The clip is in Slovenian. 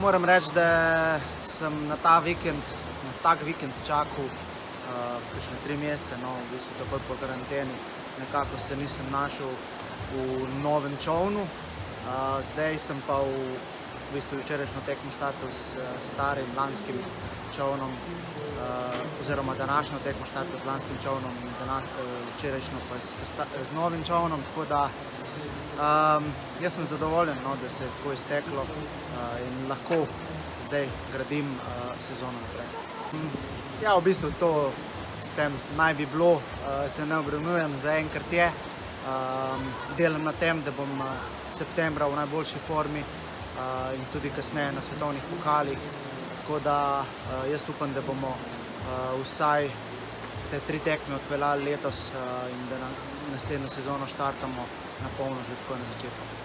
Moram reči, da sem na tak vikend čakal kakšne 3 mesece, no, v bistvu takoj po karanteni. Nekako se nisem našel v novem čolnu. Zdaj sem pa v bistvu včerajšnjo tekmo štartal s starim lanskim čolnom, oziroma današnjo tekmo štartal z lanskim čolnom in včerajšnjo pa z novim čolnom, tako da jaz sem zadovoljen, no, da se je tako izteklo in lahko zdaj gradim sezono naprej. Ja, v bistvu to s tem naj bi bilo, se ne obremenjujem, zaenkrat je. Delam na tem, da bom septembra v najboljši formi in tudi kasneje na svetovnih pokalih. Tako da jaz upam, da bomo vsaj te 3 tekme odpeljali letos in da naslednjo sezono štartamo na polno že tako na začetku.